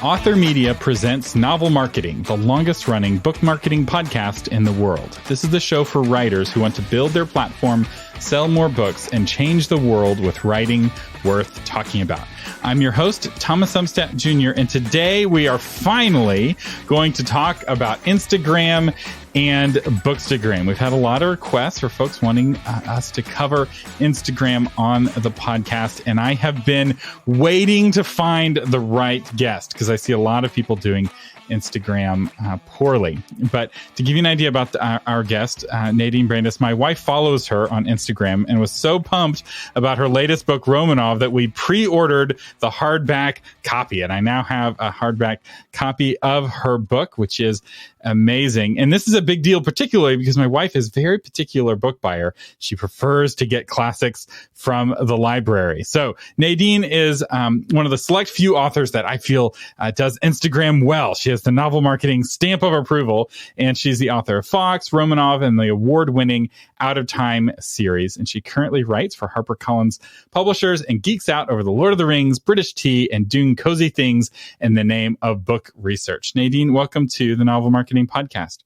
Author Media presents Novel Marketing, the longest-running book marketing podcast in the world. This is the show for writers who want to build their platform, sell more books, and change the world with writing worth talking about. I'm your host, Thomas Umstattd Jr., and today we are finally going to talk about Instagram and Bookstagram. We've had a lot of requests for folks wanting us to cover Instagram on the podcast, and I have been waiting to find the right guest because I see a lot of people doing Instagram poorly. But to give you an idea about our guest, Nadine Brandis, my wife follows her on Instagram and was so pumped about her latest book, Romanov, that we pre-ordered the hardback copy. And I now have a hardback copy of her book, which is amazing. And this is a big deal, particularly because my wife is a very particular book buyer. She prefers to get classics from the library. So Nadine is one of the select few authors that I feel does Instagram well. She has the novel marketing stamp of approval, and she's the author of Fox, Romanov, and the award-winning Out of Time series. And she currently writes for HarperCollins Publishers and geeks out over the Lord of the Rings, British tea, and doing cozy things in the name of book research. Nadine, welcome to the Novel Marketing Podcast.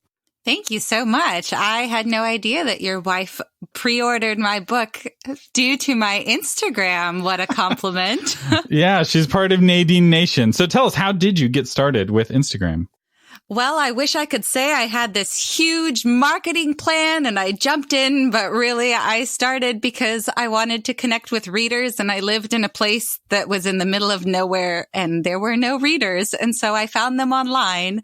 Thank you so much. I had no idea that your wife pre-ordered my book due to my Instagram. What a compliment. Yeah, she's part of Nadine Nation. So tell us, how did you get started with Instagram? Well, I wish I could say I had this huge marketing plan and I jumped in, but really I started because I wanted to connect with readers, and I lived in a place that was in the middle of nowhere and there were no readers. And so I found them online,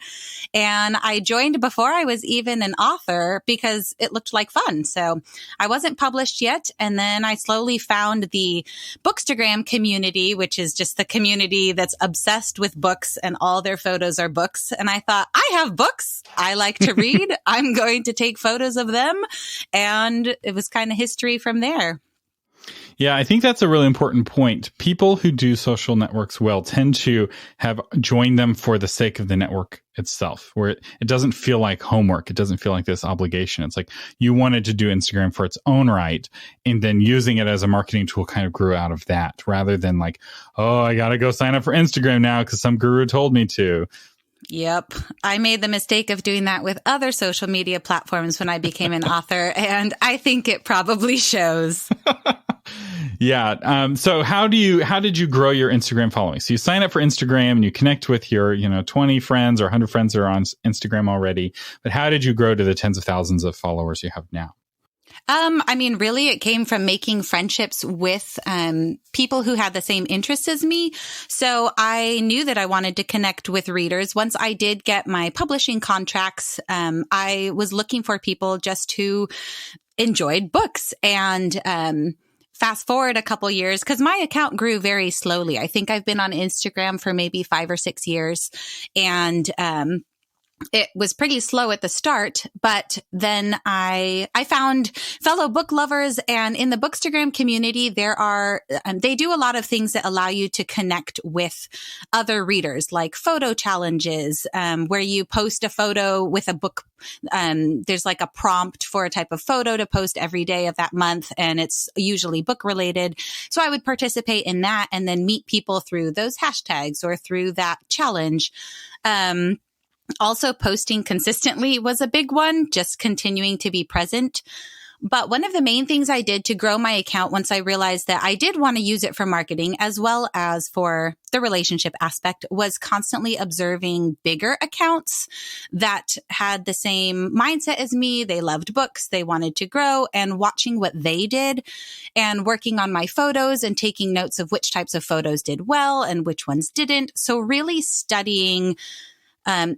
and I joined before I was even an author because it looked like fun. So I wasn't published yet. And then I slowly found the Bookstagram community, which is just the community that's obsessed with books and all their photos are books. And I thought, I have books. I like to read. I'm going to take photos of them. And it was kind of history from there. Yeah, I think that's a really important point. People who do social networks well tend to have joined them for the sake of the network itself, where it doesn't feel like homework. It doesn't feel like this obligation. It's like you wanted to do Instagram for its own right, and then using it as a marketing tool kind of grew out of that, rather than like, oh, I got to go sign up for Instagram now because some guru told me to. Yep. I made the mistake of doing that with other social media platforms when I became an author, and I think it probably shows. Yeah. So how did you grow your Instagram following? So you sign up for Instagram and you connect with your, 20 friends or 100 friends that are on Instagram already. But how did you grow to the tens of thousands of followers you have now? Really, it came from making friendships with people who had the same interests as me. So I knew that I wanted to connect with readers. Once I did get my publishing contracts, I was looking for people just who enjoyed books. And fast forward a couple years, because my account grew very slowly. I think I've been on Instagram for maybe 5 or 6 years. And it was pretty slow at the start, but then I found fellow book lovers, and in the Bookstagram community, they do a lot of things that allow you to connect with other readers, like photo challenges, where you post a photo with a book. There's like a prompt for a type of photo to post every day of that month, and it's usually book related. So I would participate in that and then meet people through those hashtags or through that challenge. Also, posting consistently was a big one, just continuing to be present. But one of the main things I did to grow my account once I realized that I did want to use it for marketing as well as for the relationship aspect was constantly observing bigger accounts that had the same mindset as me. They loved books, they wanted to grow, and watching what they did and working on my photos and taking notes of which types of photos did well and which ones didn't. So really studying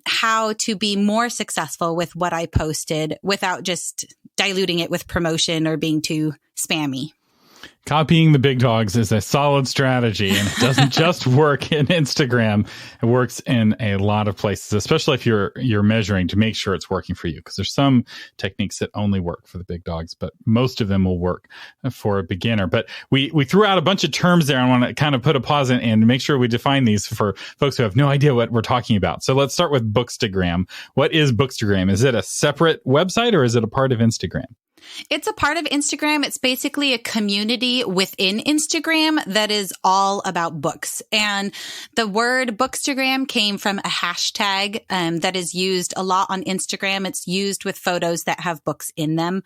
how to be more successful with what I posted without just diluting it with promotion or being too spammy. Copying the big dogs is a solid strategy, and it doesn't just work in Instagram. It works in a lot of places, especially if you're measuring to make sure it's working for you, because there's some techniques that only work for the big dogs, but most of them will work for a beginner. But we threw out a bunch of terms there. I want to kind of put a pause in and make sure we define these for folks who have no idea what we're talking about. So let's start with Bookstagram. What is Bookstagram? Is it a separate website or is it a part of Instagram? It's a part of Instagram. It's basically a community within Instagram that is all about books. And the word bookstagram came from a hashtag that is used a lot on Instagram. It's used with photos that have books in them.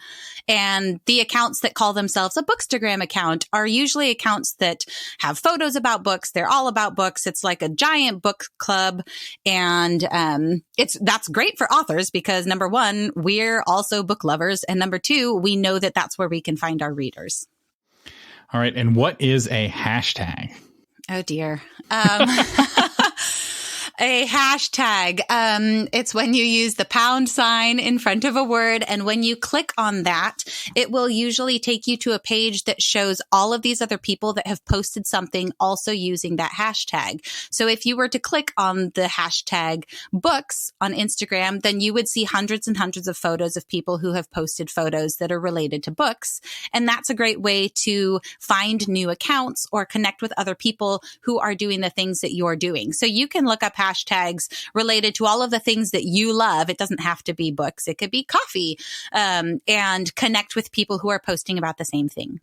And the accounts that call themselves a Bookstagram account are usually accounts that have photos about books. They're all about books. It's like a giant book club. And that's great for authors because number one, we're also book lovers. And number two, we know that that's where we can find our readers. All right. And what is a hashtag? Oh, dear. A hashtag. It's when you use the pound sign in front of a word. And when you click on that, it will usually take you to a page that shows all of these other people that have posted something also using that hashtag. So if you were to click on the hashtag books on Instagram, then you would see hundreds and hundreds of photos of people who have posted photos that are related to books. And that's a great way to find new accounts or connect with other people who are doing the things that you're doing. So you can look up hashtags related to all of the things that you love. It doesn't have to be books. It could be coffee, and connect with people who are posting about the same thing.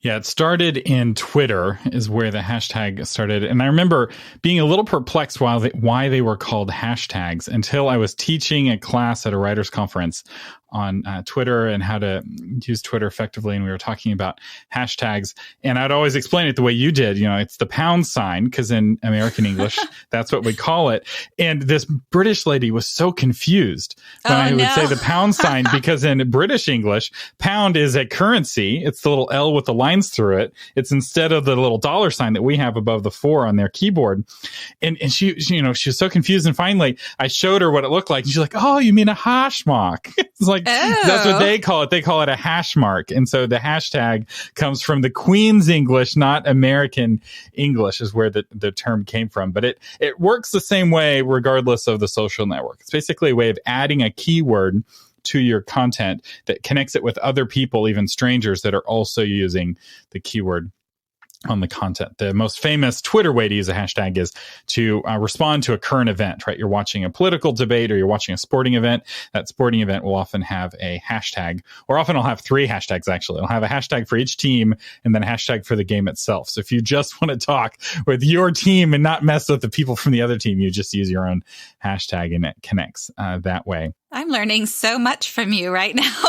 Yeah, it started in Twitter is where the hashtag started. And I remember being a little perplexed why they were called hashtags until I was teaching a class at a writers conference on Twitter and how to use Twitter effectively. And we were talking about hashtags. And I'd always explain it the way you did. You know, it's the pound sign because in American English, that's what we call it. And this British lady was so confused when I would say the pound sign because in British English, pound is a currency. It's the little L with the lines through it. It's instead of the little dollar sign that we have above the 4 on their keyboard. And she was so confused. And finally, I showed her what it looked like. And she's like, oh, you mean a hash mark? It's like, that's what they call it. They call it a hash mark. And so the hashtag comes from the Queen's English, not American English is where the term came from. But it works the same way regardless of the social network. It's basically a way of adding a keyword to your content that connects it with other people, even strangers that are also using the keyword on the content. The most famous Twitter way to use a hashtag is to respond to a current event, right? You're watching a political debate or you're watching a sporting event. That sporting event will often have a hashtag, or often I'll have 3 hashtags actually. I'll have a hashtag for each team and then a hashtag for the game itself. So if you just want to talk with your team and not mess with the people from the other team, you just use your own hashtag and it connects that way. I'm learning so much from you right now.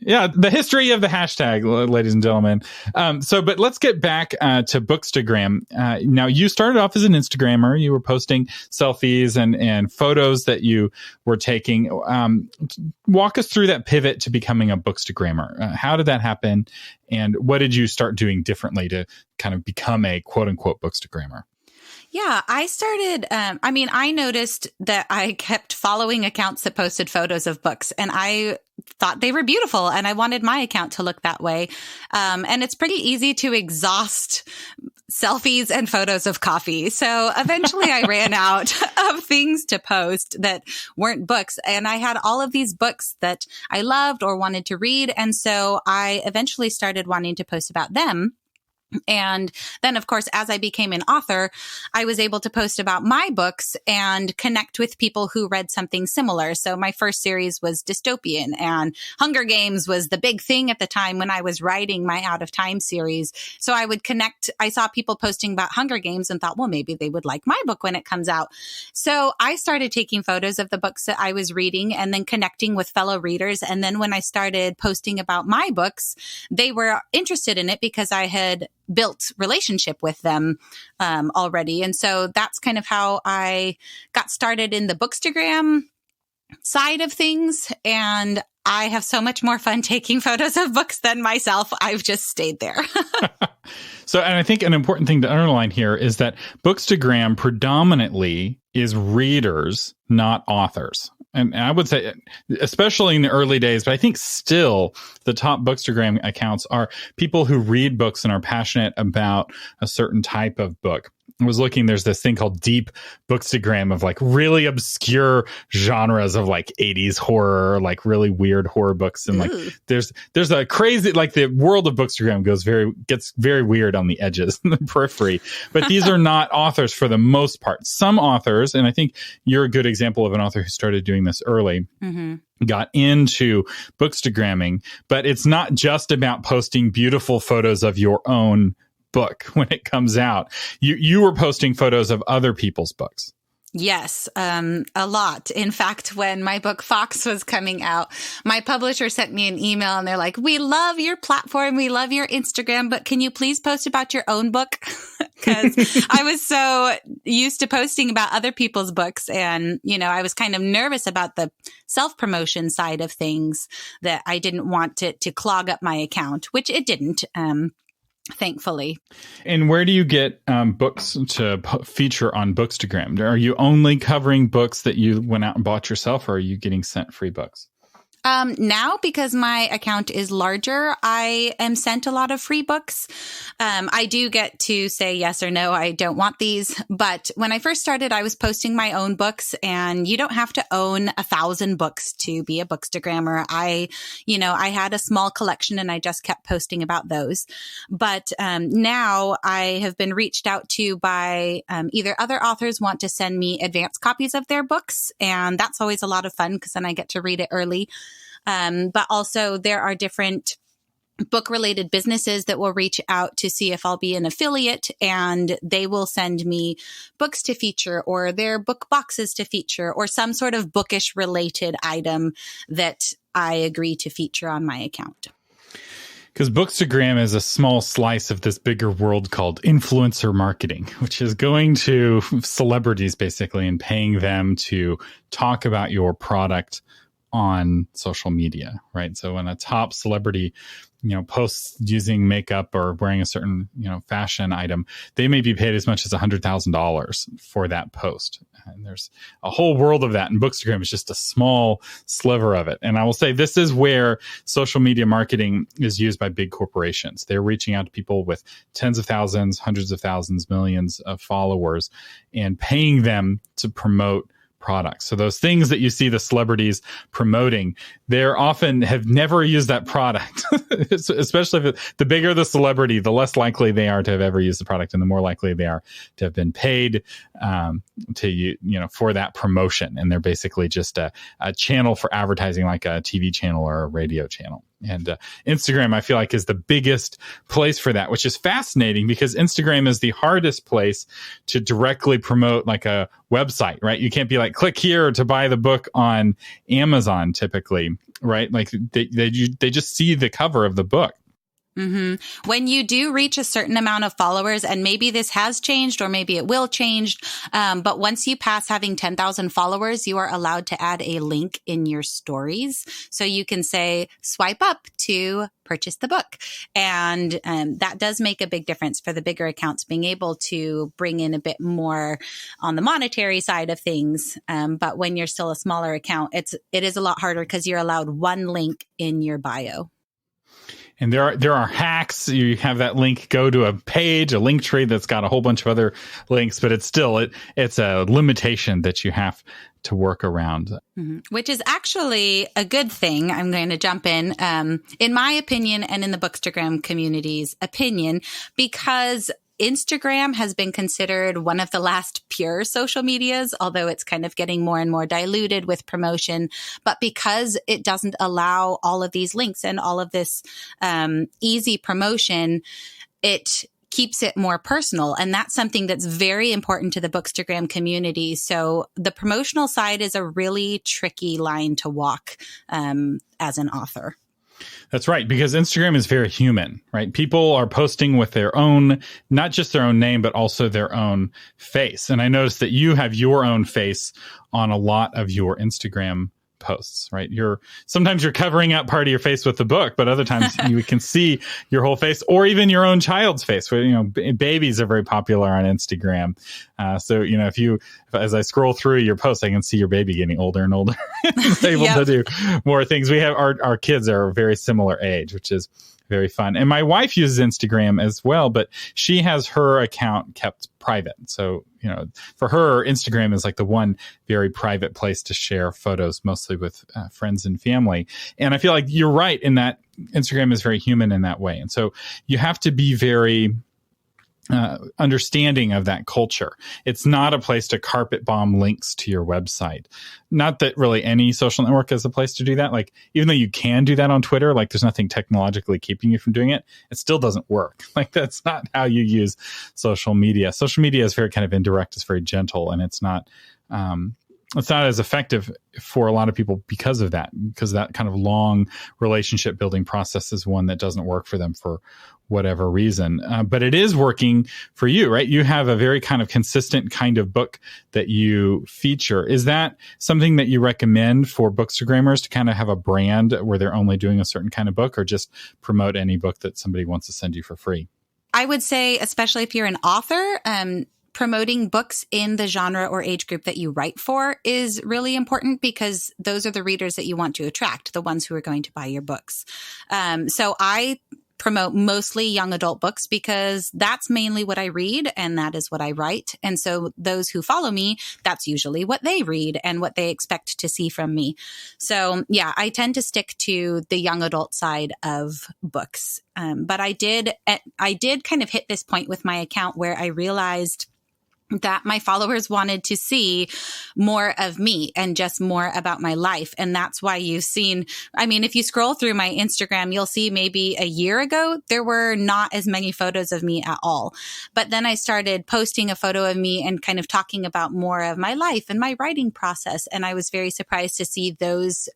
Yeah, the history of the hashtag, ladies and gentlemen. But let's get back to Bookstagram. Now, you started off as an Instagrammer. You were posting selfies and photos that you were taking. Walk us through that pivot to becoming a Bookstagrammer. How did that happen? And what did you start doing differently to kind of become a quote-unquote Bookstagrammer? Yeah, I started, I noticed that I kept following accounts that posted photos of books and I thought they were beautiful and I wanted my account to look that way. And it's pretty easy to exhaust selfies and photos of coffee. So eventually I ran out of things to post that weren't books. And I had all of these books that I loved or wanted to read. And so I eventually started wanting to post about them. And then, of course, as I became an author, I was able to post about my books and connect with people who read something similar. So my first series was dystopian, and Hunger Games was the big thing at the time when I was writing my Out of Time series. So I would connect. I saw people posting about Hunger Games and thought, well, maybe they would like my book when it comes out. So I started taking photos of the books that I was reading and then connecting with fellow readers. And then when I started posting about my books, they were interested in it because I had built relationship with them already. And so that's kind of how I got started in the Bookstagram side of things. And I have so much more fun taking photos of books than myself. I've just stayed there. And I think an important thing to underline here is that Bookstagram predominantly is readers, not authors. And I would say, especially in the early days, but I think still the top Bookstagram accounts are people who read books and are passionate about a certain type of book. I was looking, there's this thing called deep bookstagram of like really obscure genres of like 80s horror, like really weird horror books. And like there's a crazy, like the world of bookstagram gets very weird on the edges in the periphery. But these are not authors for the most part. Some authors, and I think you're a good example of an author who started doing this early. Got into bookstagramming, but it's not just about posting beautiful photos of your own book when it comes out. You were posting photos of other people's books. Yes, a lot. In fact, when my book Fox was coming out, my publisher sent me an email and they're like, "We love your platform. We love your Instagram, but can you please post about your own book?" Because I was so used to posting about other people's books. And, I was kind of nervous about the self-promotion side of things, that I didn't want it to clog up my account, which it didn't. Thankfully. And where do you get books to feature on Bookstagram? Are you only covering books that you went out and bought yourself, or are you getting sent free books? Now, because my account is larger, I am sent a lot of free books. I do get to say yes or no, I don't want these. But when I first started, I was posting my own books, and you don't have to own 1,000 books to be a bookstagrammer. I had a small collection and I just kept posting about those. But now I have been reached out to by either other authors want to send me advanced copies of their books. And that's always a lot of fun because then I get to read it early. But also there are different book-related businesses that will reach out to see if I'll be an affiliate, and they will send me books to feature or their book boxes to feature or some sort of bookish related item that I agree to feature on my account. Because Bookstagram is a small slice of this bigger world called influencer marketing, which is going to celebrities basically and paying them to talk about your product on social media, right? So when a top celebrity, posts using makeup or wearing a certain, fashion item, they may be paid as much as $100,000 for that post. And there's a whole world of that. And Bookstagram is just a small sliver of it. And I will say this is where social media marketing is used by big corporations. They're reaching out to people with tens of thousands, hundreds of thousands, millions of followers and paying them to promote products. So those things that you see the celebrities promoting, they're often have never used that product. Especially if the bigger the celebrity, the less likely they are to have ever used the product, and the more likely they are to have been paid for that promotion. And they're basically just a channel for advertising, like a TV channel or a radio channel. And Instagram, I feel like, is the biggest place for that, which is fascinating because Instagram is the hardest place to directly promote like a website, right? You can't be like, click here to buy the book on Amazon typically, right? Like they just see the cover of the book. Mm-hmm. When you do reach a certain amount of followers, and maybe this has changed or maybe it will change, but once you pass having 10,000 followers, you are allowed to add a link in your stories. So you can say, swipe up to purchase the book. And that does make a big difference for the bigger accounts, being able to bring in a bit more on the monetary side of things. But when you're still a smaller account, it is a lot harder because you're allowed one link in your bio. And there are hacks. You have that link go to a page, a link tree that's got a whole bunch of other links, but it's still it's a limitation that you have to work around. Mm-hmm. Which is actually a good thing. I'm going to jump in my opinion, and in the Bookstagram community's opinion, because Instagram has been considered one of the last pure social medias, although it's kind of getting more and more diluted with promotion. But because it doesn't allow all of these links and all of this easy promotion, it keeps it more personal. And that's something that's very important to the Bookstagram community. So the promotional side is a really tricky line to walk as an author. That's right, because Instagram is very human, right? People are posting with their own, not just their own name, but also their own face. And I noticed that you have your own face on a lot of your Instagram posts, right? Sometimes you're covering up part of your face with the book, but other times you can see your whole face, or even your own child's face. Babies are very popular on Instagram. So as I scroll through your posts, I can see your baby getting older and older, able to do more things. We have our kids are a very similar age, which is very fun. And my wife uses Instagram as well, but she has her account kept private. So, for her, Instagram is like the one very private place to share photos, mostly with friends and family. And I feel like you're right in that Instagram is very human in that way. And so you have to be very understanding of that culture. It's not a place to carpet bomb links to your website. Not that really any social network is a place to do that. Like, even though you can do that on Twitter, like there's nothing technologically keeping you from doing it, it still doesn't work. Like, that's not how you use social media. Social media is very kind of indirect. It's very gentle, and it's not as effective for a lot of people because that kind of long relationship building process is one that doesn't work for them for whatever reason. But it is working for you, right? You have a very kind of consistent kind of book that you feature. Is that something that you recommend for bookstagrammers to kind of have a brand where they're only doing a certain kind of book, or just promote any book that somebody wants to send you for free? I would say, especially if you're an author, promoting books in the genre or age group that you write for is really important, because those are the readers that you want to attract, the ones who are going to buy your books. So I promote mostly young adult books because that's mainly what I read and that is what I write. And so those who follow me, that's usually what they read and what they expect to see from me. So yeah, I tend to stick to the young adult side of books. But I did kind of hit this point with my account where I realized that my followers wanted to see more of me and just more about my life. And that's why you've seen, if you scroll through my Instagram, you'll see maybe a year ago, there were not as many photos of me at all. But then I started posting a photo of me and kind of talking about more of my life and my writing process. And I was very surprised to see those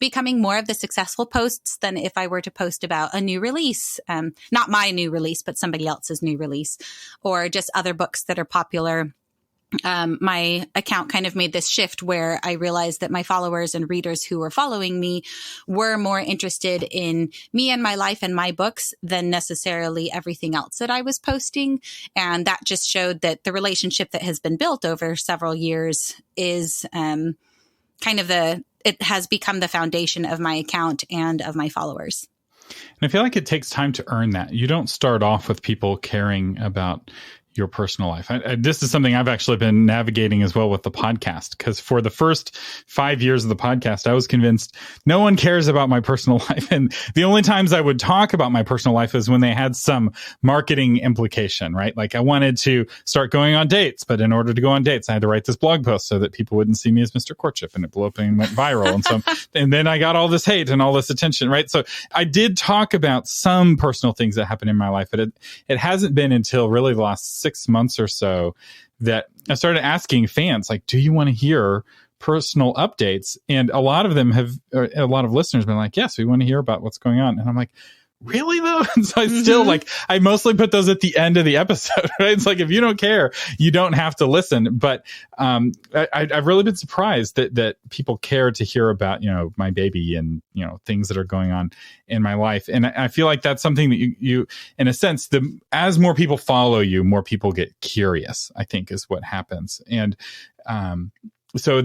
becoming more of the successful posts than if I were to post about a new release, not my new release, but somebody else's new release, or just other books that are popular. My account kind of made this shift where I realized that my followers and readers who were following me were more interested in me and my life and my books than necessarily everything else that I was posting. And that just showed that the relationship that has been built over several years is it has become the foundation of my account and of my followers. And I feel like it takes time to earn that. You don't start off with people caring about your personal life. This is something I've actually been navigating as well with the podcast, because for the first 5 years of the podcast, I was convinced no one cares about my personal life. And the only times I would talk about my personal life is when they had some marketing implication, right? Like I wanted to start going on dates, but in order to go on dates, I had to write this blog post so that people wouldn't see me as Mr. Courtship, and it blew up and went viral. And then I got all this hate and all this attention, right? So I did talk about some personal things that happened in my life, but it hasn't been until really the last 6 months or so that I started asking fans, like, do you want to hear personal updates? And a lot of them a lot of listeners have been like, yes, we want to hear about what's going on. And I'm like, really though? And so I still I mostly put those at the end of the episode, right? It's like, if you don't care, you don't have to listen. But I've really been surprised that people care to hear about, my baby and, things that are going on in my life. And I feel like that's something that you in a sense, as more people follow you, more people get curious, I think is what happens. And so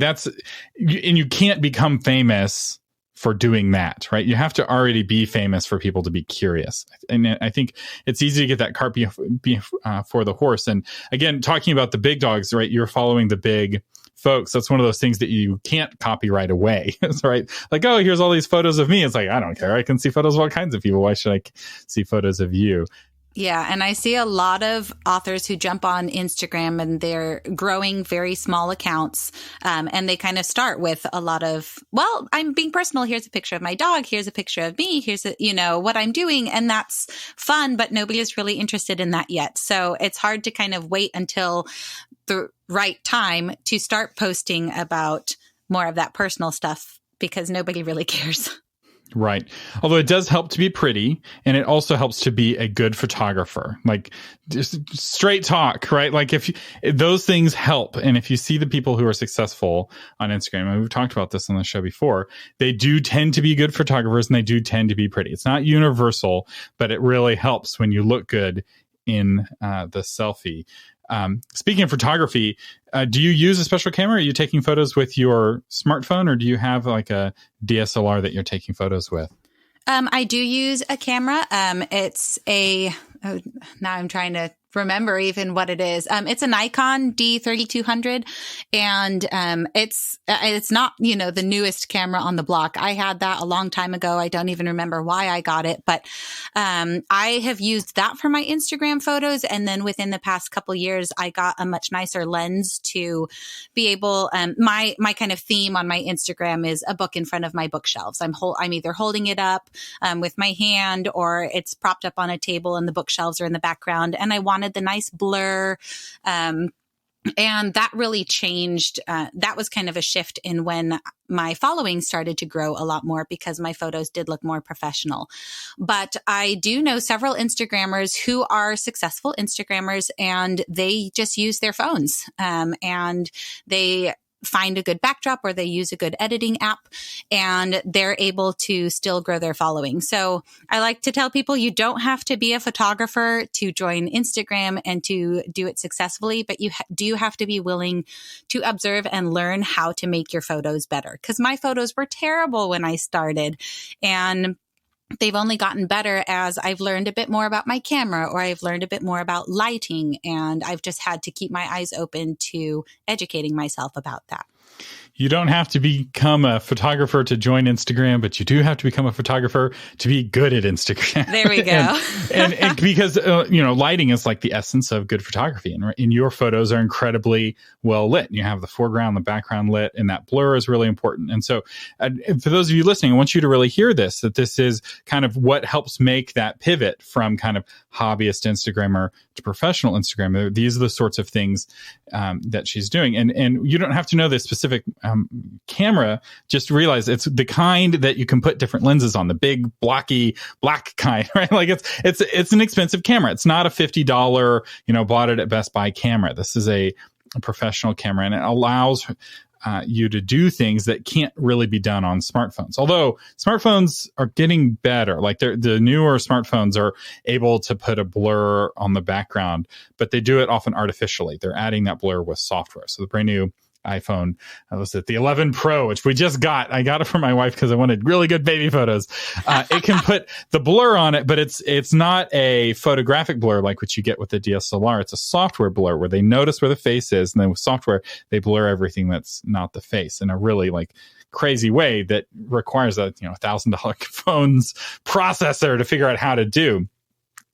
you can't become famous for doing that, right? You have to already be famous for people to be curious. And I think it's easy to get that cart before the horse. And again, talking about the big dogs, right? You're following the big folks. That's one of those things that you can't copy right away, right? Like, oh, here's all these photos of me. It's like, I don't care. I can see photos of all kinds of people. Why should I see photos of you? Yeah. And I see a lot of authors who jump on Instagram and they're growing very small accounts. And they kind of start with a lot of, well, I'm being personal. Here's a picture of my dog. Here's a picture of me. Here's what I'm doing. And that's fun, but nobody is really interested in that yet. So it's hard to kind of wait until the right time to start posting about more of that personal stuff, because nobody really cares. Right. Although it does help to be pretty, and it also helps to be a good photographer. Like, just straight talk, right? Like, those things help. And if you see the people who are successful on Instagram, and we've talked about this on the show before, they do tend to be good photographers and they do tend to be pretty. It's not universal, but it really helps when you look good in the selfie. Speaking of photography, do you use a special camera? Are you taking photos with your smartphone, or do you have like a DSLR that you're taking photos with? I do use a camera. Now I'm trying to remember even what it is. It's a Nikon D3200, and it's not, the newest camera on the block. I had that a long time ago. I don't even remember why I got it, but I have used that for my Instagram photos. And then within the past couple years, I got a much nicer lens to be able. My kind of theme on my Instagram is a book in front of my bookshelves. I'm either holding it up with my hand, or it's propped up on a table and the bookshelves are in the background. And I wanted the nice blur. And that really changed. That was kind of a shift in when my following started to grow a lot more, because my photos did look more professional. But I do know several Instagrammers who are successful Instagrammers, and they just use their phones, and they find a good backdrop, or they use a good editing app, and they're able to still grow their following. So I like to tell people, you don't have to be a photographer to join Instagram and to do it successfully, but you do have to be willing to observe and learn how to make your photos better. Because my photos were terrible when I started, and they've only gotten better as I've learned a bit more about my camera, or I've learned a bit more about lighting, and I've just had to keep my eyes open to educating myself about that. You don't have to become a photographer to join Instagram, but you do have to become a photographer to be good at Instagram. There we go. and because, lighting is like the essence of good photography. And your photos are incredibly well lit. You have the foreground, the background lit, and that blur is really important. And so for those of you listening, I want you to really hear this, that this is kind of what helps make that pivot from kind of hobbyist Instagrammer to professional Instagrammer. These are the sorts of things that she's doing. And you don't have to know the specific camera, just realize it's the kind that you can put different lenses on, the big blocky black kind, right? Like it's an expensive camera. It's not a $50, bought it at Best Buy camera. This is a professional camera, and it allows you to do things that can't really be done on smartphones. Although smartphones are getting better, like the newer smartphones are able to put a blur on the background, but they do it often artificially. They're adding that blur with software. So the brand new iPhone, was it the 11 Pro, which we just got. I got it for my wife because I wanted really good baby photos. It can put the blur on it, but it's not a photographic blur like what you get with the DSLR. It's a software blur where they notice where the face is, and then with software, they blur everything that's not the face in a really crazy way that requires a $1,000 phone's processor to figure out how to do.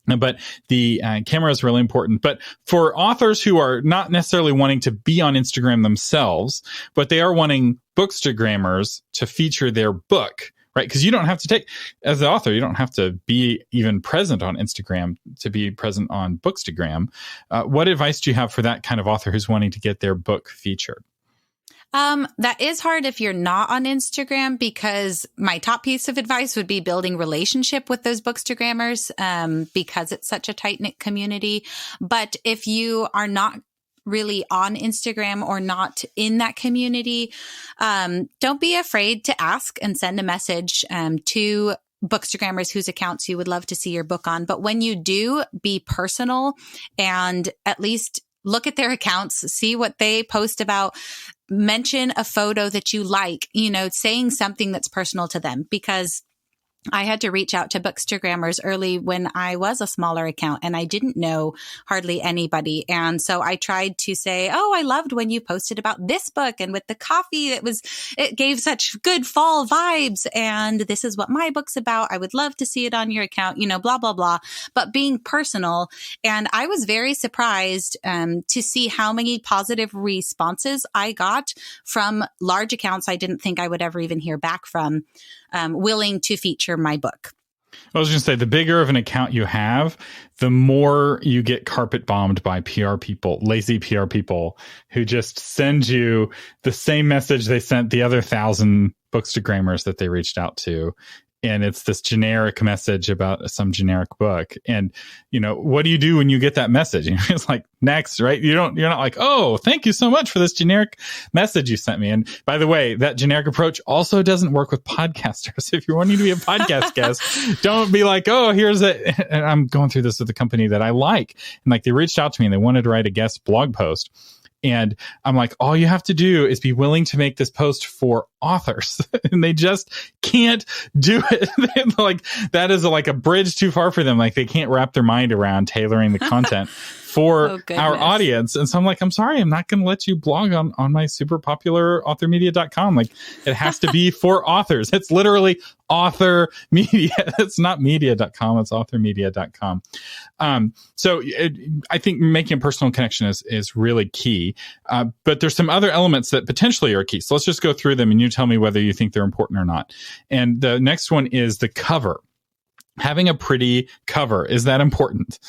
But the camera is really important. But for authors who are not necessarily wanting to be on Instagram themselves, but they are wanting bookstagrammers to feature their book, right? Because you don't have to as the author, you don't have to be even present on Instagram to be present on Bookstagram. What advice do you have for that kind of author who's wanting to get their book featured? That is hard if you're not on Instagram, because my top piece of advice would be building relationship with those bookstagrammers, because it's such a tight-knit community. But if you are not really on Instagram or not in that community, don't be afraid to ask and send a message to bookstagrammers whose accounts you would love to see your book on. But when you do, be personal and at least look at their accounts, see what they post about. Mention a photo that you like, saying something that's personal to them, because I had to reach out to bookstagrammers early when I was a smaller account and I didn't know hardly anybody. And so I tried to say, oh, I loved when you posted about this book, and with the coffee, it gave such good fall vibes. And this is what my book's about. I would love to see it on your account, blah, blah, blah. But being personal. And I was very surprised to see how many positive responses I got from large accounts I didn't think I would ever even hear back from, willing to feature my book. I was going to say, the bigger of an account you have, the more you get carpet bombed by PR people, lazy PR people who just send you the same message they sent the other 1,000 bookstagrammers that they reached out to. And it's this generic message about some generic book. And, what do you do when you get that message? It's like, next, right? You're not like, oh, thank you so much for this generic message you sent me. And by the way, that generic approach also doesn't work with podcasters. If you're wanting to be a podcast guest, don't be like, oh, here's it. And I'm going through this with a company that I like. And they reached out to me and they wanted to write a guest blog post. And I'm like, all you have to do is be willing to make this post for authors. And they just can't do it. Like, that is like a bridge too far for them. Like, they can't wrap their mind around tailoring the content for our audience. And so I'm like, I'm sorry, I'm not going to let you blog on my super popular authormedia.com. Like, it has to be for authors. It's literally author media. It's not media.com. It's authormedia.com. So I think making a personal connection is really key. But there's some other elements that potentially are key. So let's just go through them and you tell me whether you think they're important or not. And the next one is the cover. Having a pretty cover. Is that important?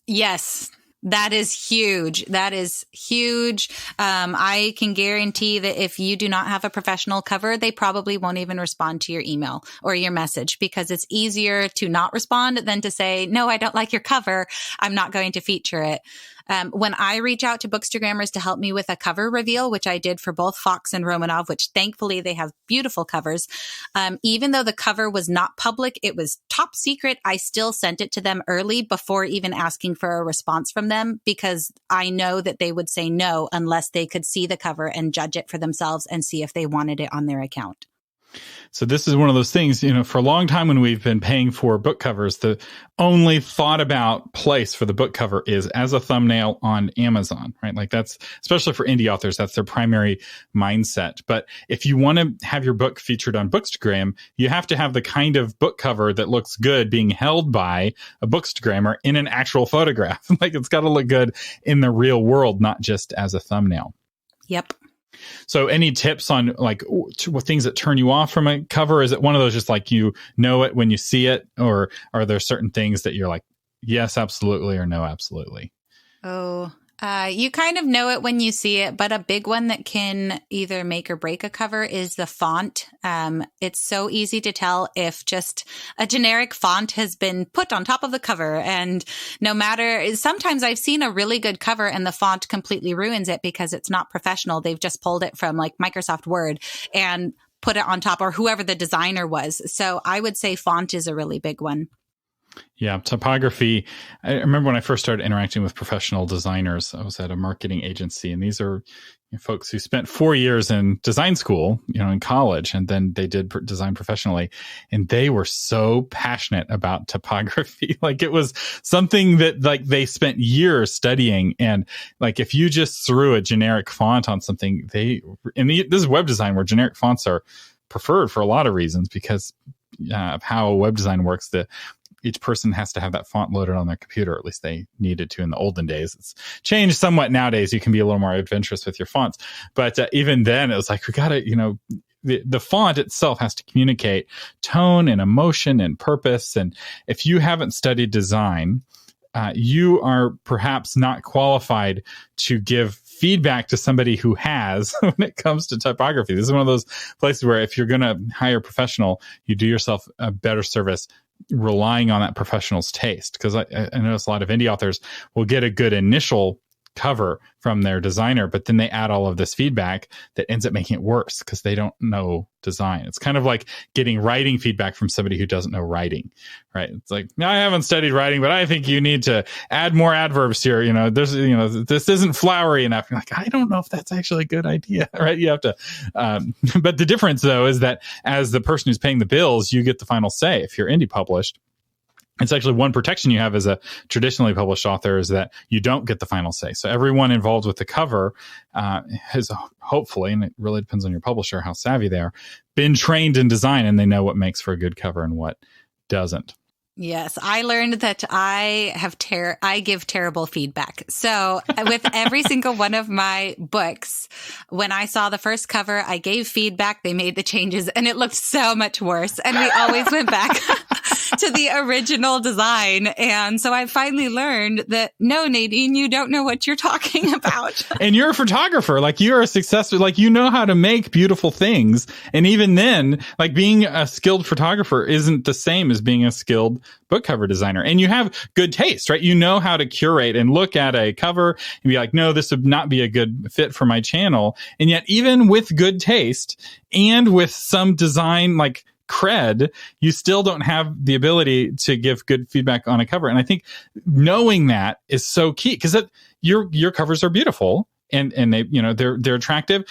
Yes. That is huge. That is huge. I can guarantee that if you do not have a professional cover, they probably won't even respond to your email or your message, because it's easier to not respond than to say, no, I don't like your cover. I'm not going to feature it. When I reach out to Bookstagrammers to help me with a cover reveal, which I did for both Fox and Romanov, which thankfully they have beautiful covers. Even though the cover was not public, it was top secret. I still sent it to them early before even asking for a response from them, because I know that they would say no unless they could see the cover and judge it for themselves and see if they wanted it on their account. So this is one of those things, for a long time when we've been paying for book covers, the only thought about place for the book cover is as a thumbnail on Amazon, right? Like, that's, especially for indie authors, that's their primary mindset. But if you want to have your book featured on Bookstagram, you have to have the kind of book cover that looks good being held by a bookstagrammer in an actual photograph. Like, it's got to look good in the real world, not just as a thumbnail. Yep. So any tips on like things that turn you off from a cover? Is it one of those just like you know it when you see it? Or are there certain things that you're like, yes, absolutely, or no, absolutely? You kind of know it when you see it, but a big one that can either make or break a cover is the font. It's so easy to tell if just a generic font has been put on top of the cover. And no matter, sometimes I've seen a really good cover and the font completely ruins it because it's not professional. They've just pulled it from like Microsoft Word and put it on top, or whoever the designer was. So I would say font is a really big one. Yeah, typography. I remember when I first started interacting with professional designers, I was at a marketing agency, and these are folks who spent 4 years in design school, in college, and then they did design professionally, and they were so passionate about typography. Like, it was something that like they spent years studying, and like if you just threw a generic font on something, this is web design where generic fonts are preferred for a lot of reasons because of how web design works. Each person has to have that font loaded on their computer, or at least they needed to in the olden days. It's changed somewhat nowadays. You can be a little more adventurous with your fonts. But even then, it was like, we got to, the font itself has to communicate tone and emotion and purpose. And if you haven't studied design, you are perhaps not qualified to give feedback to somebody who has when it comes to typography. This is one of those places where if you're going to hire a professional, you do yourself a better service relying on that professional's taste. Because I notice a lot of indie authors will get a good initial cover from their designer, but then they add all of this feedback that ends up making it worse because they don't know design. It's kind of like getting writing feedback from somebody who doesn't know writing, right? It's like, I haven't studied writing, but I think you need to add more adverbs here. This isn't flowery enough. You're like, I don't know if that's actually a good idea, right? You have to, but the difference though is that as the person who's paying the bills, you get the final say. If you're indie published, it's actually one protection you have as a traditionally published author is that you don't get the final say. So everyone involved with the cover has hopefully, and it really depends on your publisher, how savvy they are, been trained in design and they know what makes for a good cover and what doesn't. Yes, I learned that I give terrible feedback. So with every single one of my books, when I saw the first cover, I gave feedback, they made the changes, and it looked so much worse. And we always went back to the original design. And so I finally learned that, no, Nadine, you don't know what you're talking about. And you're a photographer. Like, you're a successful, like, you know how to make beautiful things. And even then, like, being a skilled photographer isn't the same as being a skilled book cover designer. And you have good taste, right? You know how to curate and look at a cover and be like, no, this would not be a good fit for my channel. And yet, even with good taste and with some design, like, cred, you still don't have the ability to give good feedback on a cover. And I think knowing that is so key, because your covers are beautiful and they, they're attractive.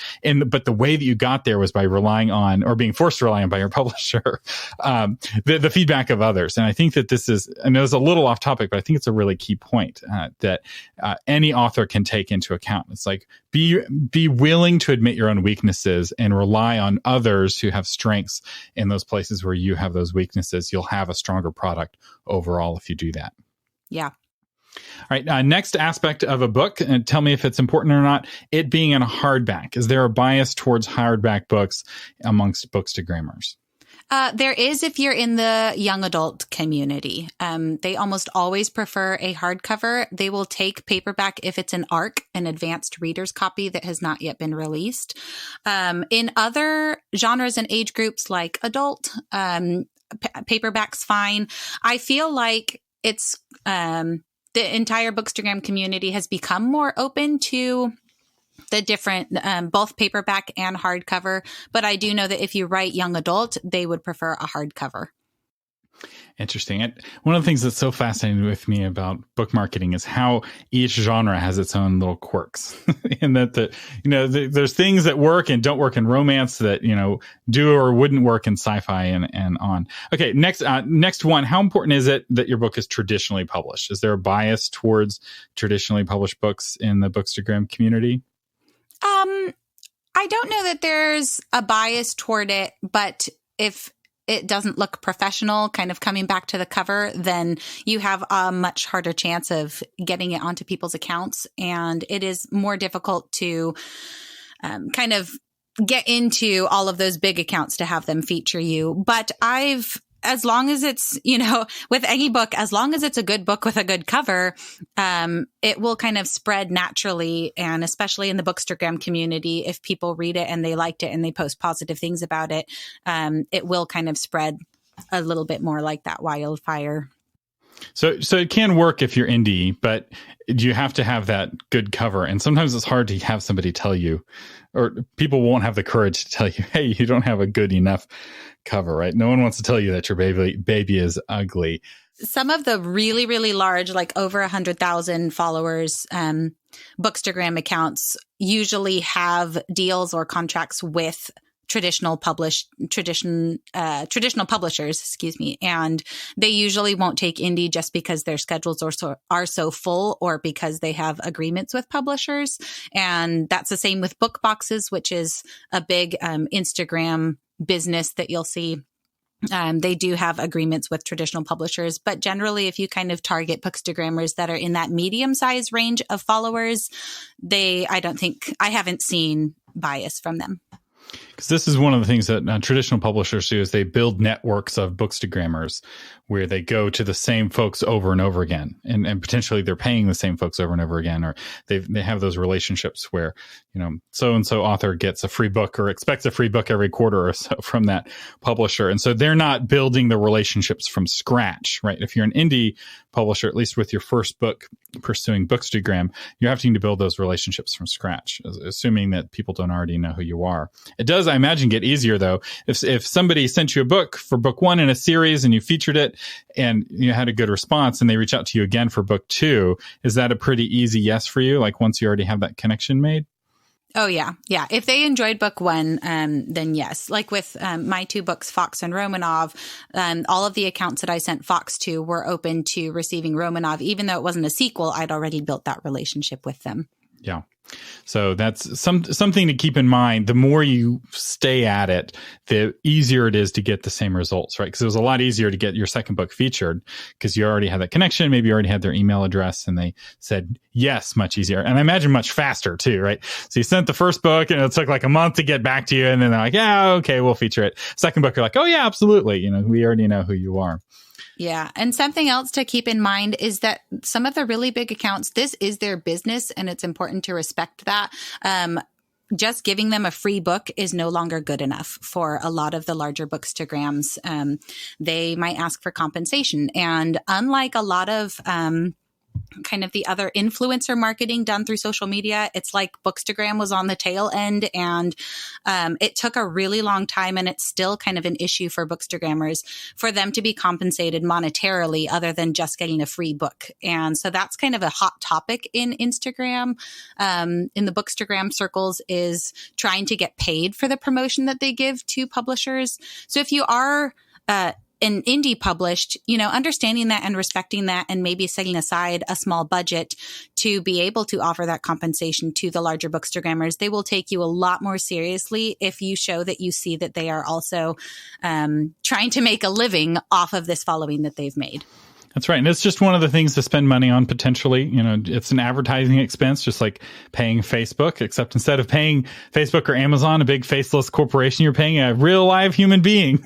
But the way that you got there was by relying on, or being forced to rely on by your publisher, the feedback of others. And I think that this is, I know it's a little off topic, but I think it's a really key point that any author can take into account. It's like, be willing to admit your own weaknesses and rely on others who have strengths in those places where you have those weaknesses. You'll have a stronger product overall if you do that. Yeah. All right. Next aspect of a book, and tell me if it's important or not, it being in a hardback. Is there a bias towards hardback books amongst bookstagrammers? There is if you're in the young adult community. They almost always prefer a hardcover. They will take paperback if it's an ARC, an advanced reader's copy that has not yet been released. In other genres and age groups like adult, paperback's fine. I feel like it's the entire Bookstagram community has become more open to the different, both paperback and hardcover. But I do know that if you write young adult, they would prefer a hardcover. Interesting. One of the things that's so fascinating with me about book marketing is how each genre has its own little quirks, and that there's things that work and don't work in romance that do or wouldn't work in sci-fi and on. Okay, next one. How important is it that your book is traditionally published? Is there a bias towards traditionally published books in the Bookstagram community? I don't know that there's a bias toward it, but if it doesn't look professional, kind of coming back to the cover, then you have a much harder chance of getting it onto people's accounts. And it is more difficult to kind of get into all of those big accounts to have them feature you. But as long as it's, with any book, as long as it's a good book with a good cover, it will kind of spread naturally. And especially in the Bookstagram community, if people read it and they liked it and they post positive things about it, it will kind of spread a little bit more like that wildfire. So it can work if you're indie, but you have to have that good cover. And sometimes it's hard to have somebody tell you, or people won't have the courage to tell you, hey, you don't have a good enough cover, right? No one wants to tell you that your baby is ugly. Some of the really, really large, like over 100,000 followers, Bookstagram accounts usually have deals or contracts with traditional publishers, and they usually won't take indie just because their schedules are so full, or because they have agreements with publishers. And that's the same with book boxes, which is a big Instagram business that you'll see. They do have agreements with traditional publishers, but generally, if you kind of target bookstagrammers that are in that medium-sized range of followers, I haven't seen bias from them. Because this is one of the things that traditional publishers do, is they build networks of bookstagrammers where they go to the same folks over and over again, and potentially they're paying the same folks over and over again, or they have those relationships where so and so author gets a free book or expects a free book every quarter or so from that publisher, and so they're not building the relationships from scratch, right? If you're an indie publisher, at least with your first book pursuing Bookstagram, you're having to build those relationships from scratch, assuming that people don't already know who you are. It does, I imagine, get easier though. If somebody sent you a book for book one in a series and you featured it and you had a good response, and they reach out to you again for book two, is that a pretty easy yes for you? Like once you already have that connection made? Oh, yeah. Yeah. If they enjoyed book one, then yes. Like with my two books, Fox and Romanov, all of the accounts that I sent Fox to were open to receiving Romanov. Even though it wasn't a sequel, I'd already built that relationship with them. Yeah. So that's something to keep in mind. The more you stay at it, the easier it is to get the same results, right? Because it was a lot easier to get your second book featured because you already had that connection. Maybe you already had their email address and they said yes, much easier. And I imagine much faster too, right? So you sent the first book and it took like a month to get back to you. And then they're like, yeah, okay, we'll feature it. Second book, you're like, oh yeah, absolutely. We already know who you are. Yeah. And something else to keep in mind is that some of the really big accounts, this is their business, and it's important to respect that. Just giving them a free book is no longer good enough for a lot of the larger bookstagrams. They might ask for compensation. And unlike a lot of kind of the other influencer marketing done through social media. It's like Bookstagram was on the tail end, and it took a really long time, and it's still kind of an issue for Bookstagrammers for them to be compensated monetarily other than just getting a free book. And so that's kind of a hot topic in Instagram, in the Bookstagram circles, is trying to get paid for the promotion that they give to publishers. So if you are an indie published, understanding that and respecting that, and maybe setting aside a small budget to be able to offer that compensation to the larger Bookstagrammers, they will take you a lot more seriously if you show that you see that they are also trying to make a living off of this following that they've made. That's right. And it's just one of the things to spend money on potentially. It's an advertising expense, just like paying Facebook, except instead of paying Facebook or Amazon, a big faceless corporation, you're paying a real live human being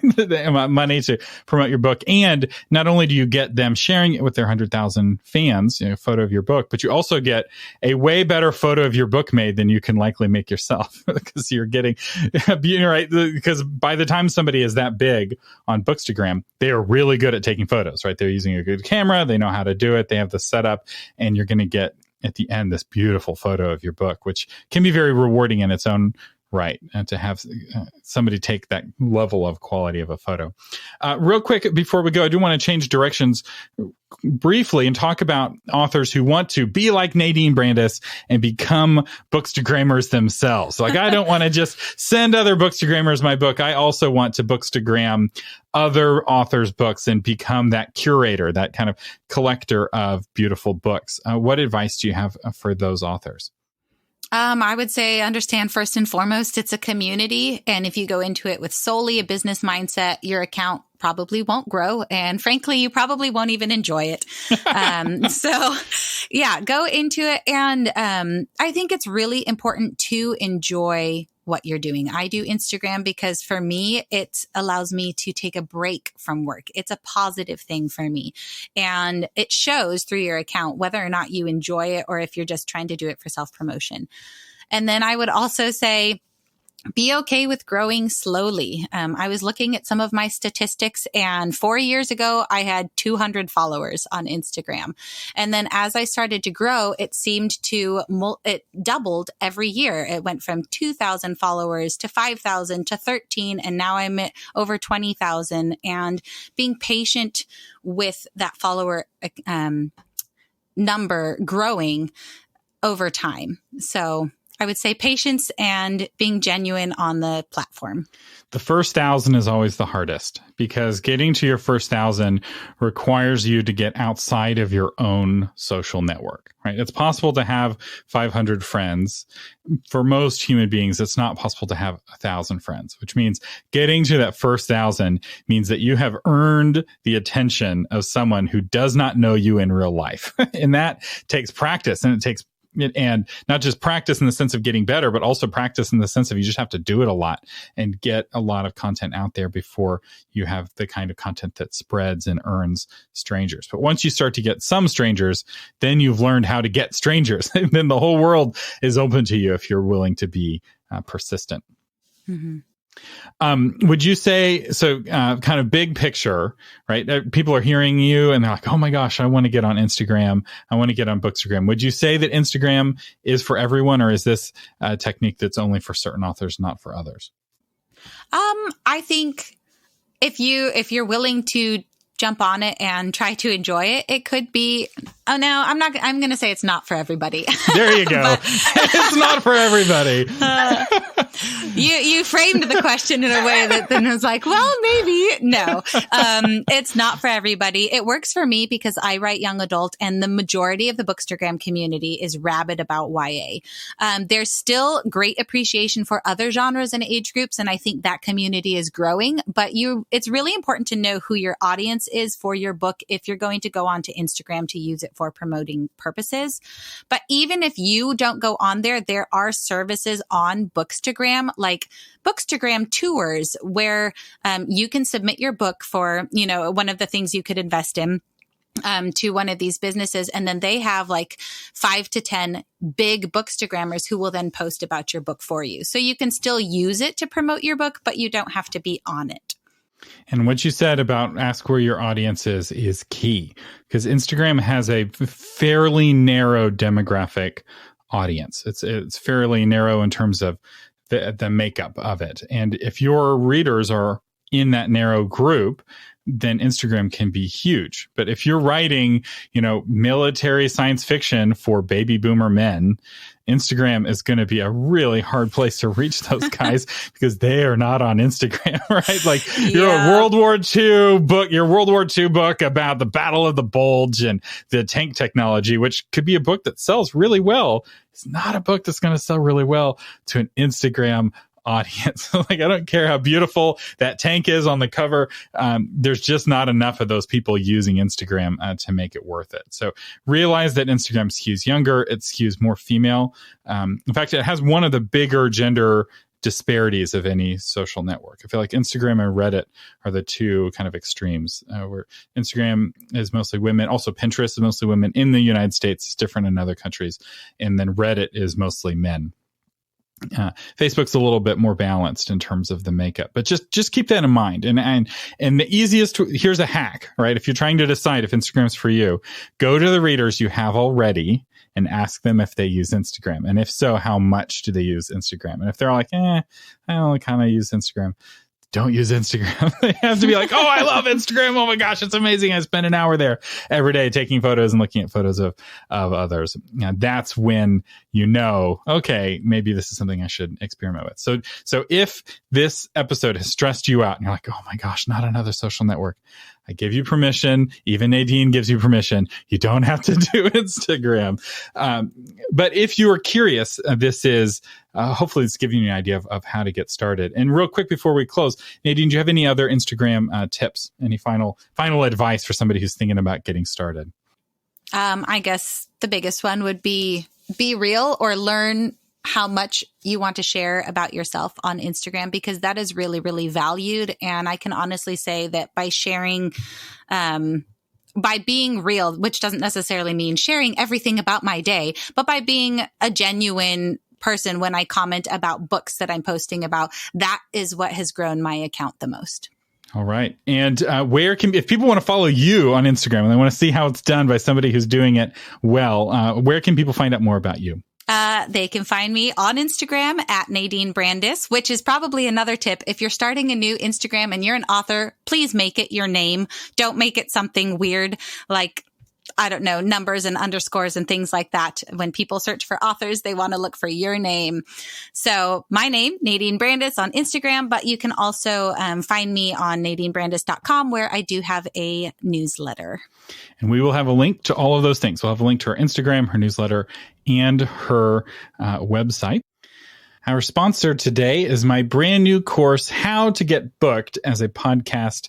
money to promote your book. And not only do you get them sharing it with their 100,000 fans, a photo of your book, but you also get a way better photo of your book made than you can likely make yourself, because you're getting, right? Because by the time somebody is that big on Bookstagram, they are really good at taking photos, right? They're using a good camera. They know how to do it. They have the setup, and you're going to get at the end this beautiful photo of your book, which can be very rewarding in its own right, and to have somebody take that level of quality of a photo. Real quick before we go, I do want to change directions briefly and talk about authors who want to be like Nadine Brandis and become bookstagrammers themselves. Like, I don't want to just send other bookstagrammers my book. I also want to bookstagram other authors' books and become that curator, that kind of collector of beautiful books. What advice do you have for those authors? I would say understand first and foremost, it's a community. And if you go into it with solely a business mindset, your account probably won't grow. And frankly, you probably won't even enjoy it. So yeah, go into it. And I think it's really important to enjoy what you're doing. I do Instagram because for me, it allows me to take a break from work. It's a positive thing for me. And it shows through your account whether or not you enjoy it or if you're just trying to do it for self-promotion. And then I would also say, be okay with growing slowly. I was looking at some of my statistics, and 4 years ago, I had 200 followers on Instagram. And then as I started to grow, it seemed it doubled every year. It went from 2,000 followers to 5,000 to 13, and now I'm at over 20,000. And being patient with that follower number growing over time. So I would say patience and being genuine on the platform. The first 1,000 is always the hardest, because getting to your first 1,000 requires you to get outside of your own social network, right? It's possible to have 500 friends. For most human beings, it's not possible to have 1,000 friends, which means getting to that first 1,000 means that you have earned the attention of someone who does not know you in real life. And that takes practice, and it takes and not just practice in the sense of getting better, but also practice in the sense of you just have to do it a lot and get a lot of content out there before you have the kind of content that spreads and earns strangers. But once you start to get some strangers, then you've learned how to get strangers. And then the whole world is open to you if you're willing to be persistent. Mm-hmm. Would you say, so kind of big picture, right? People are hearing you and they're like, oh my gosh, I want to get on Instagram. I want to get on Bookstagram. Would you say that Instagram is for everyone, or is this a technique that's only for certain authors, not for others? I think if you're willing to jump on it and try to enjoy it, it could be, I'm going to say it's not for everybody. There you go. It's not for everybody. You framed the question in a way that then was like, well, maybe. No, it's not for everybody. It works for me because I write young adult, and the majority of the Bookstagram community is rabid about YA. There's still great appreciation for other genres and age groups, and I think that community is growing. But it's really important to know who your audience is for your book if you're going to go onto Instagram to use it for promoting purposes. But even if you don't go on there, there are services on Bookstagram, like Bookstagram tours, where you can submit your book for, one of the things you could invest in to one of these businesses. And then they have like 5 to 10 big bookstagrammers who will then post about your book for you. So you can still use it to promote your book, but you don't have to be on it. And what you said about ask where your audience is key, because Instagram has a fairly narrow demographic audience. It's fairly narrow in terms of the makeup of it. And if your readers are in that narrow group, then Instagram can be huge. But if you're writing, military science fiction for baby boomer men, Instagram is going to be a really hard place to reach those guys because they are not on Instagram, right? Like your World War II book about the Battle of the Bulge and the tank technology, which could be a book that sells really well. It's not a book that's going to sell really well to an Instagram audience. Like, I don't care how beautiful that tank is on the cover. There's just not enough of those people using Instagram to make it worth it. So realize that Instagram skews younger. It skews more female. In fact, it has one of the bigger gender disparities of any social network. I feel like Instagram and Reddit are the two kind of extremes, where Instagram is mostly women. Also, Pinterest is mostly women in the United States. It's different in other countries. And then Reddit is mostly men. Facebook's a little bit more balanced in terms of the makeup, but just keep that in mind. And the easiest, here's a hack, right? If you're trying to decide if Instagram's for you, go to the readers you have already and ask them if they use Instagram. And if so, how much do they use Instagram? And if they're like, I only kind of use Instagram, don't use Instagram. They have to be like, I love Instagram. Oh my gosh, it's amazing. I spend an hour there every day taking photos and looking at photos of others. And that's when okay, maybe this is something I should experiment with. So if this episode has stressed you out and you're like, oh my gosh, not another social network, I give you permission. Even Nadine gives you permission. You don't have to do Instagram. But if you are curious, this is hopefully it's giving you an idea of how to get started. And real quick before we close, Nadine, do you have any other Instagram tips? Any final advice for somebody who's thinking about getting started? I guess the biggest one would be real, or learn how much you want to share about yourself on Instagram, because that is really, really valued. And I can honestly say that by sharing, by being real, which doesn't necessarily mean sharing everything about my day, but by being a genuine person when I comment about books that I'm posting about, that is what has grown my account the most. All right. And if people want to follow you on Instagram and they want to see how it's done by somebody who's doing it well, where can people find out more about you? They can find me on Instagram at Nadine Brandis, which is probably another tip. If you're starting a new Instagram and you're an author, please make it your name. Don't make it something weird like, I don't know, numbers and underscores and things like that. When people search for authors, they want to look for your name. So my name, Nadine Brandis on Instagram, but you can also find me on nadinebrandis.com, where I do have a newsletter. And we will have a link to all of those things. We'll have a link to her Instagram, her newsletter, and her website. Our sponsor today is my brand new course, How to Get Booked as a Podcast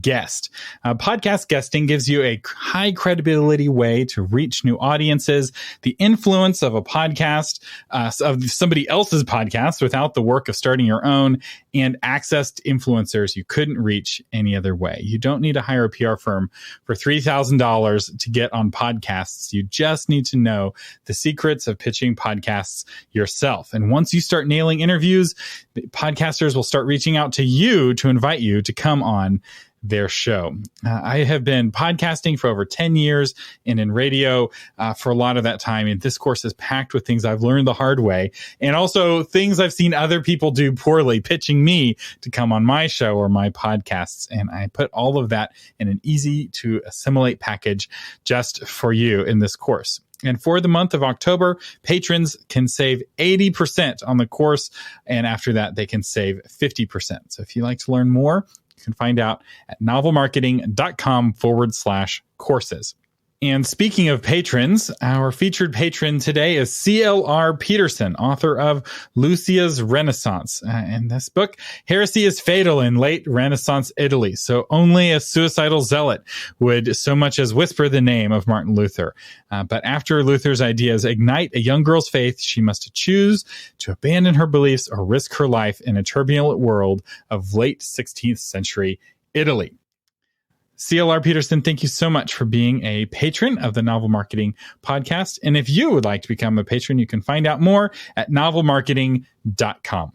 Guest. Podcast guesting gives you a high credibility way to reach new audiences, the influence of a podcast, of somebody else's podcast without the work of starting your own, and access to influencers you couldn't reach any other way. You don't need to hire a PR firm for $3,000 to get on podcasts. You just need to know the secrets of pitching podcasts yourself. And once you start nailing interviews, the podcasters will start reaching out to you to invite you to come on their show. I have been podcasting for over 10 years and in radio for a lot of that time. And this course is packed with things I've learned the hard way, and also things I've seen other people do poorly, pitching me to come on my show or my podcasts. And I put all of that in an easy to assimilate package just for you in this course. And for the month of October, patrons can save 80% on the course. And after that, they can save 50%. So if you'd like to learn more, you can find out at novelmarketing.com/courses. And speaking of patrons, our featured patron today is C.L.R. Peterson, author of Lucia's Renaissance. In this book, heresy is fatal in late Renaissance Italy, so only a suicidal zealot would so much as whisper the name of Martin Luther. But after Luther's ideas ignite a young girl's faith, she must choose to abandon her beliefs or risk her life in a turbulent world of late 16th century Italy. C.L.R. Peterson, thank you so much for being a patron of the Novel Marketing Podcast. And if you would like to become a patron, you can find out more at novelmarketing.com.